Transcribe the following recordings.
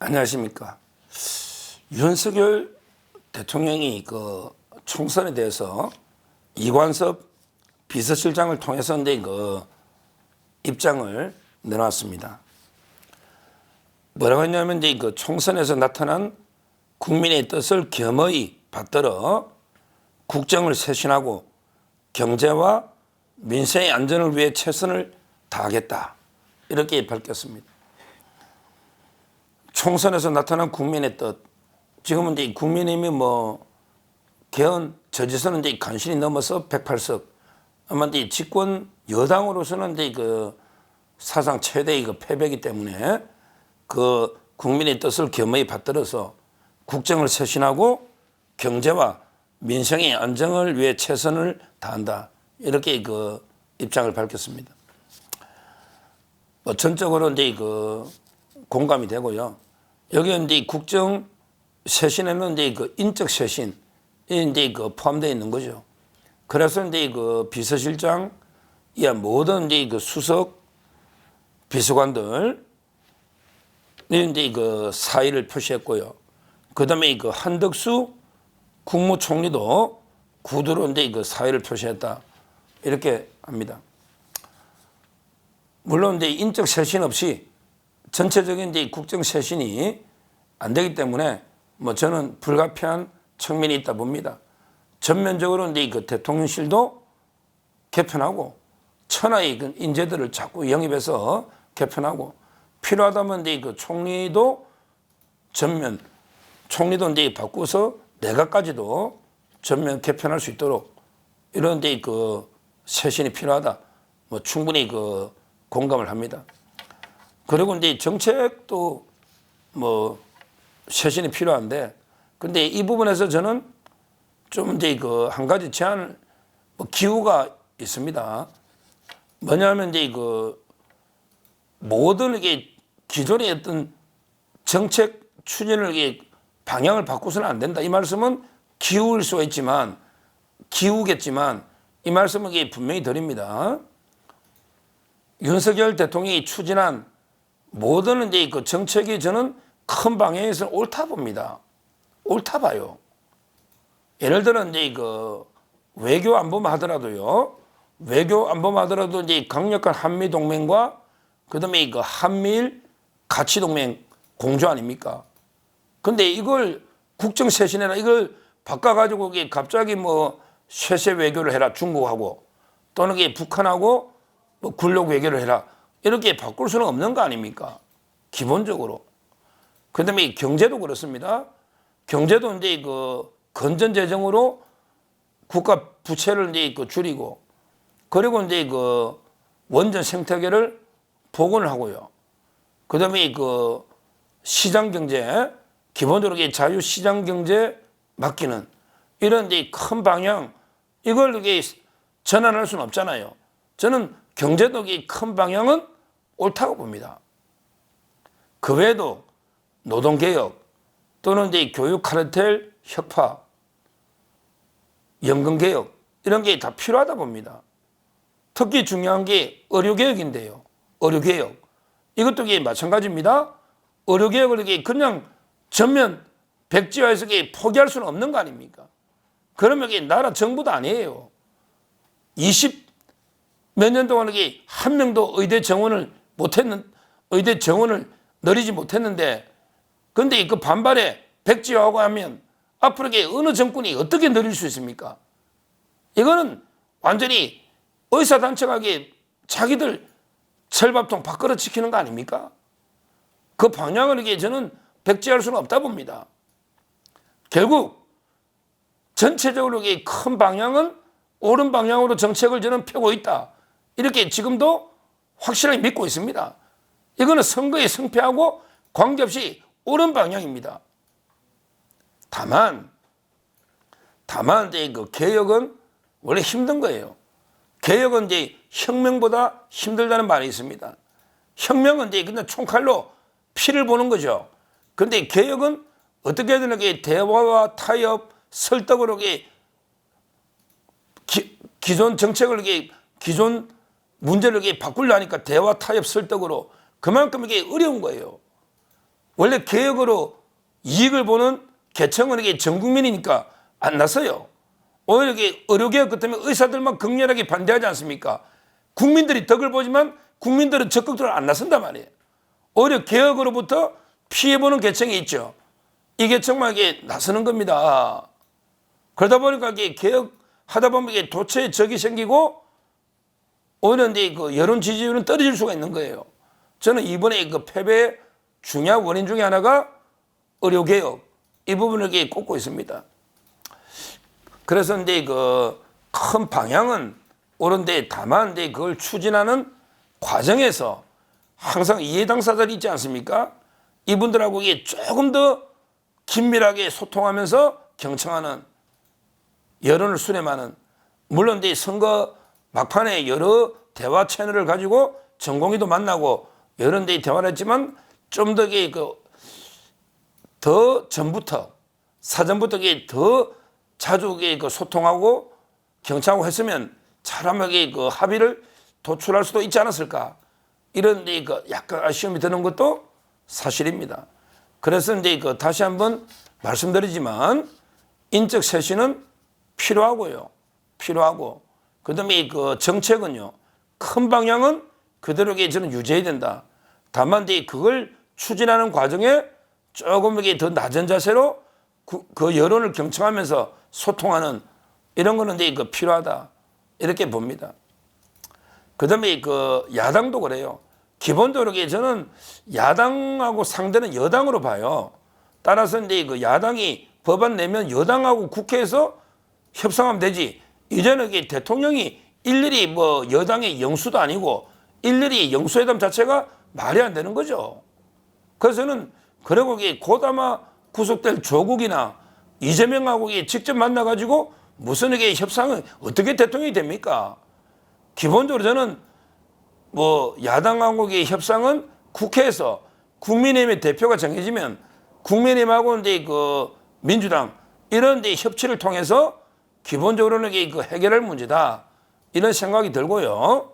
안녕하십니까. 윤석열 대통령이 그 총선에 대해서 이관섭 비서실장을 통해서 그 입장을 내놨습니다. 뭐라고 했냐면 그 총선에서 나타난 국민의 뜻을 겸허히 받들어 국정을 쇄신하고 경제와 민생의 안전을 위해 최선을 다하겠다. 이렇게 밝혔습니다. 총선에서 나타난 국민의 뜻. 지금은 이제 국민의힘이 개헌 저지선은 이제 간신히 넘어서 108석. 아마 이제 집권 여당으로서는 이제 그 사상 최대의 그 패배이기 때문에 그 국민의 뜻을 겸허히 받들어서 국정을 쇄신하고 경제와 민생의 안정을 위해 최선을 다한다. 이렇게 그 입장을 밝혔습니다. 전적으로 이제 그 공감이 되고요. 여기 이제 국정 쇄신에는 이제 그 인적 쇄신이 이제 그 포함되어 있는 거죠. 그래서 이제 그 비서실장 이하 모든 이제 그 수석 비서관들 이제 그 사의를 표시했고요. 그다음에 그 한덕수 국무총리도 구두로 이제 그 사의를 표시했다. 이렇게 합니다. 물론 이제 인적 쇄신 없이 전체적인 이제 국정 쇄신이 안 되기 때문에 저는 불가피한 측면이 있다 봅니다. 전면적으로 이제 그 대통령실도 개편하고 천하의 그 인재들을 자꾸 영입해서 개편하고 필요하다면 이제 그 총리도 이제 바꾸서 내각까지도 전면 개편할 수 있도록 이런 이제 그 쇄신이 필요하다. 충분히 그 공감을 합니다. 그리고 이제 정책도 쇄신이 필요한데, 근데 이 부분에서 저는 좀 이제 그 한 가지 제안을 기우가 있습니다. 뭐냐면 이제 그 모든 이게 기존의 어떤 정책 추진을 이게 방향을 바꾸서는 안 된다. 이 말씀은 기우일 수가 있지만 기우겠지만 이 말씀은 이게 분명히 드립니다. 윤석열 대통령이 추진한 모든 이제 그 정책이 저는 큰 방향에서는 옳다 봅니다. 옳다 봐요. 예를 들어 이제 그 외교 안보만 하더라도요. 외교 안보만 하더라도 이제 강력한 한미 동맹과 그다음에 그 한미일 가치 동맹 공조 아닙니까? 근데 이걸 국정 쇄신해라 이걸 바꿔가지고 이게 갑자기 쇄세 외교를 해라 중국하고 또는 이게 북한하고 군력 외교를 해라 이렇게 바꿀 수는 없는 거 아닙니까? 기본적으로. 그다음에 경제도 그렇습니다. 경제도 이제 그 건전 재정으로 국가 부채를 이제 그 줄이고 그리고 이제 그 원전 생태계를 복원을 하고요. 그다음에 그 시장 경제 기본적으로 자유 시장 경제 맡기는 이런 이제 큰 방향 이걸 이게 전환할 수는 없잖아요. 저는 경제도 큰 방향은 옳다고 봅니다. 그 외에도 노동개혁 또는 이제 교육 카르텔 혁파, 연금개혁 이런 게 다 필요하다 봅니다. 특히 중요한 게 의료개혁인데요. 의료개혁. 이것도 마찬가지입니다. 의료개혁을 그냥 전면 백지화해서 포기할 수는 없는 거 아닙니까? 그러면 이게 나라 정부도 아니에요. 20 몇 년 동안 한 명도 의대 정원을 늘리지 못했는데 근데 그 반발에 백지화하고 하면 앞으로 어느 정권이 어떻게 늘릴 수 있습니까? 이거는 완전히 의사단체가 자기들 철밥통 밥그릇 지키는 거 아닙니까? 그 방향을 저는 백지화할 수는 없다 봅니다. 결국 전체적으로 큰 방향은 옳은 방향으로 정책을 저는 펴고 있다. 이렇게 지금도 확실하게 믿고 있습니다. 이거는 선거에 승패하고 관계없이 옳은 방향입니다. 다만 이제 그 개혁은 원래 힘든 거예요. 개혁은 이제 혁명보다 힘들다는 말이 있습니다. 혁명은 이제 그냥 총칼로 피를 보는 거죠. 그런데 개혁은 어떻게 해야 되나 대화와 타협, 설득으로 기존 정책을 기존 문제를 바꾸려 하니까 대화, 타협, 설득으로 그만큼 이게 어려운 거예요. 원래 개혁으로 이익을 보는 계층은 이게 전 국민이니까 안 나서요. 오히려 이게 의료개혁 때문에 의사들만 극렬하게 반대하지 않습니까? 국민들이 덕을 보지만 국민들은 적극적으로 안 나선단 말이에요. 오히려 개혁으로부터 피해보는 계층이 있죠. 이 계층만 이게 나서는 겁니다. 그러다 보니까 이게 개혁하다 보면 이게 도처에 적이 생기고 오히려 이제 그 여론 지지율은 떨어질 수가 있는 거예요. 저는 이번에 그 패배의 중요한 원인 중에 하나가 의료개혁 이 부분을 이렇게 꼽고 있습니다. 그래서 이제 그 큰 방향은 옳은데 다만 이제 그걸 추진하는 과정에서 항상 이해 당사자들이 있지 않습니까? 이분들하고 이게 조금 더 긴밀하게 소통하면서 경청하는 여론을 수렴하는 물론 이제 선거 막판에 여러 대화 채널을 가지고 전공의도 만나고 여러 데 대화를 했지만 좀 더 전부터 사전부터 더 자주 소통하고 경청하고 했으면 사람에게 그 합의를 도출할 수도 있지 않았을까 이런 약간 아쉬움이 드는 것도 사실입니다. 그래서 이제 다시 한번 말씀드리지만 인적 쇄신은 필요하고요. 필요하고 그다음에 그 정책은요. 큰 방향은 그대로 저는 유지해야 된다. 다만 이제 그걸 추진하는 과정에 조금 더 낮은 자세로 그 여론을 경청하면서 소통하는 이런 거는 이제 필요하다. 이렇게 봅니다. 그다음에 그 야당도 그래요. 기본적으로 저는 야당하고 상대는 여당으로 봐요. 따라서 이제 그 야당이 법안 내면 여당하고 국회에서 협상하면 되지. 이제는 대통령이 일일이 뭐 여당의 영수도 아니고 일일이 영수회담 자체가 말이 안 되는 거죠. 그래서 저는 그리고 곧 아마 구속될 조국이나 이재명하고 직접 만나가지고 무슨 협상은 어떻게 대통령이 됩니까? 기본적으로 저는 뭐 야당하고의 협상은 국회에서 국민의힘의 대표가 정해지면 국민의힘하고 이제 그 민주당 이런 데 협치를 통해서 기본적으로는 그 해결할 문제다. 이런 생각이 들고요.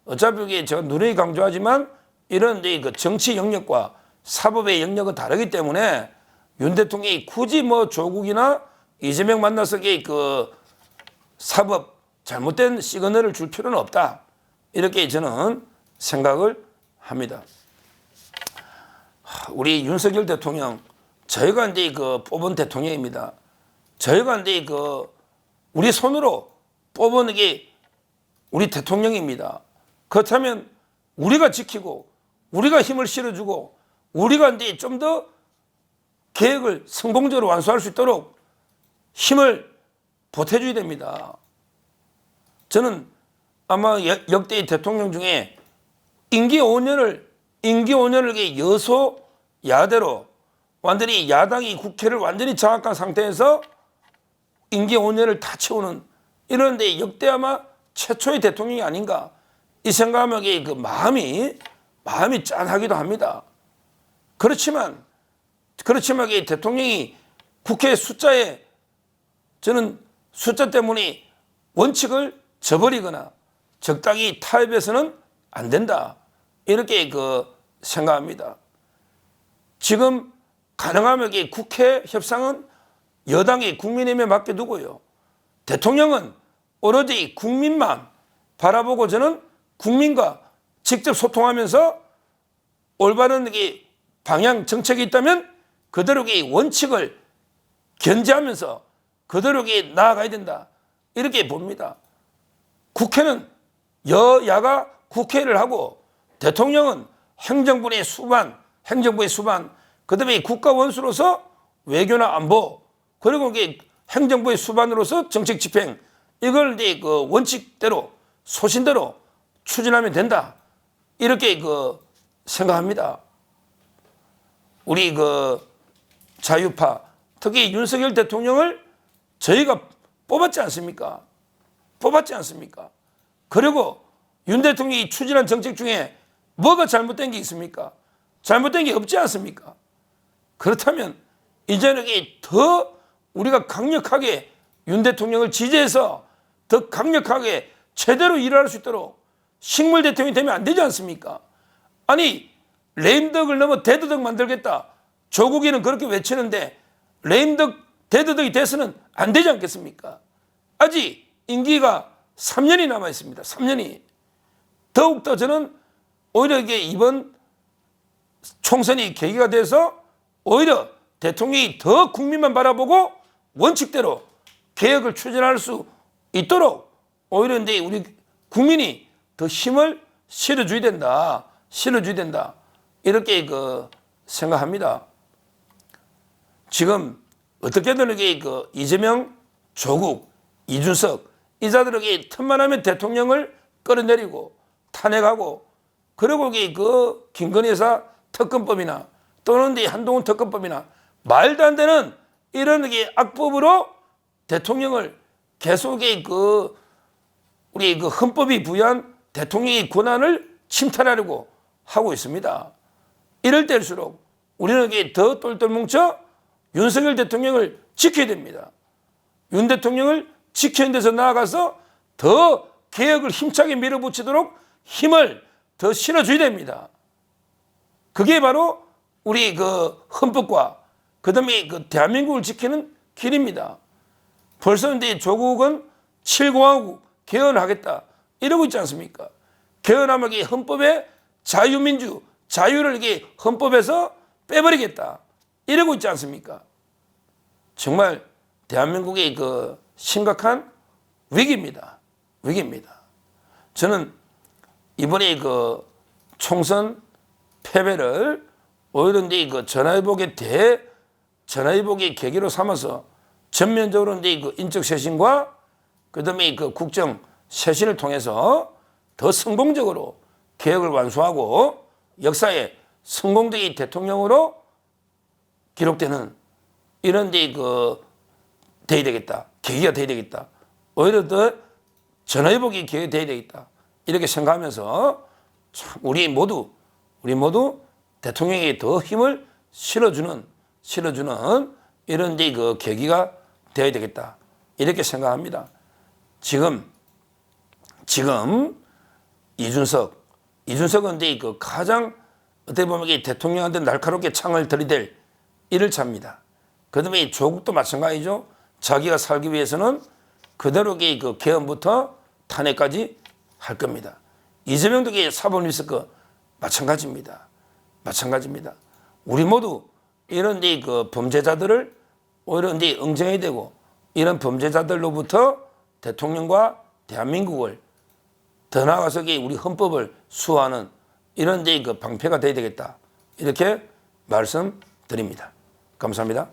어차피 제가 누누이 강조하지만 이런 그 정치 영역과 사법의 영역은 다르기 때문에 윤 대통령이 굳이 뭐 조국이나 이재명 만나서 그 사법 잘못된 시그널을 줄 필요는 없다. 이렇게 저는 생각을 합니다. 우리 윤석열 대통령, 저희가 이제 그 뽑은 대통령입니다. 저희가 이제 그 우리 손으로 뽑은 우리 대통령입니다. 그렇다면 우리가 지키고 우리가 힘을 실어주고 우리가 이제 좀 더 계획을 성공적으로 완수할 수 있도록 힘을 보태줘야 됩니다. 저는 아마 역대 대통령 중에 임기 5년을 여소 야대로 완전히 야당이 국회를 완전히 장악한 상태에서 임기 5년을 다 채우는 이런 데 역대 아마 최초의 대통령이 아닌가 이 생각하면 그 마음이 짠하기도 합니다. 그렇지만 대통령이 국회 숫자에 저는 숫자 때문에 원칙을 저버리거나 적당히 타협해서는 안 된다. 이렇게 생각합니다. 지금 가능하면 국회 협상은 여당이 국민의힘에 맡겨두고요. 대통령은 오로지 국민만 바라보고 저는 국민과 직접 소통하면서 올바른 방향 정책이 있다면 그대로 원칙을 견지하면서 그대로 나아가야 된다. 이렇게 봅니다. 국회는 여야가 국회를 하고 대통령은 행정부의 수반, 그다음에 국가 원수로서 외교나 안보, 그리고 행정부의 수반으로서 정책 집행, 이걸 이제 그 원칙대로 소신대로 추진하면 된다. 이렇게 생각합니다. 우리 자유파, 특히 윤석열 대통령을 저희가 뽑았지 않습니까? 그리고 윤 대통령이 추진한 정책 중에 뭐가 잘못된 게 있습니까? 잘못된 게 없지 않습니까? 그렇다면 이제는 더 우리가 강력하게 윤 대통령을 지지해서 더 강력하게 제대로 일할 수 있도록 식물 대통령이 되면 안 되지 않습니까? 아니 레임덕을 넘어 대도덕 만들겠다. 조국이는 그렇게 외치는데 레임덕 대드덕이 돼서는 안 되지 않겠습니까? 아직 임기가 3년이 남아 있습니다. 3년이. 더욱더 저는 오히려 이게 이번 총선이 계기가 돼서 오히려 대통령이 더 국민만 바라보고 원칙대로 개혁을 추진할 수 있도록 오히려 이제 우리 국민이 더 힘을 실어줘야 된다. 실어줘야 된다. 이렇게 생각합니다. 지금 어떻게든 이게 이재명, 조국, 이준석 이 자들에게 틈만 하면 대통령을 끌어내리고 탄핵하고 그리고 이게 김건희 여사 특검법이나 또는 한동훈 특검법이나 말도 안 되는 이런 게 악법으로 대통령을 계속 우리 헌법이 부여한 대통령의 권한을 침탈하려고 하고 있습니다. 이럴 때일수록 우리는 더 똘똘 뭉쳐 윤석열 대통령을 지켜야 됩니다. 윤 대통령을 지키는 데서 나아가서 더 개혁을 힘차게 밀어붙이도록 힘을 더 실어줘야 됩니다. 그게 바로 우리 헌법과 그다음에 대한민국을 지키는 길입니다. 벌써 이제 조국은 7공화국 개헌하겠다 이러고 있지 않습니까? 개헌하면 이게 헌법의 자유민주, 자유를 이게 헌법에서 빼버리겠다 이러고 있지 않습니까? 정말 대한민국의 심각한 위기입니다. 위기입니다. 저는 이번에 총선 패배를 오히려 이제 전화위복의 계기로 삼아서 전면적으로 이제 인적 쇄신과 그다음에 국정 쇄신을 통해서 더 성공적으로 개혁을 완수하고 역사에 성공적인 대통령으로 기록되는 이런 데 돼야 되겠다. 계기가 돼야 되겠다. 오히려 더 전화위복이 계기가 돼야 되겠다. 이렇게 생각하면서 참 우리 모두 대통령에게 더 힘을 실어주는 이런 데 계기가 되어야 되겠다. 이렇게 생각합니다. 지금 이준석은 이제 가장 어떻게 보면 대통령한테 날카롭게 창을 들이댈 1일차입니다. 그다음에 조국도 마찬가지죠. 자기가 살기 위해서는 그대로 개헌부터 탄핵까지 할 겁니다. 이재명도 사법을 있을 거 마찬가지입니다. 우리 모두 이런 범죄자들을 오히려 응징해야 되고 이런 범죄자들로부터 대통령과 대한민국을 더 나아가서 우리 헌법을 수호하는 이런 방패가 되어야 되겠다. 이렇게 말씀드립니다. 감사합니다.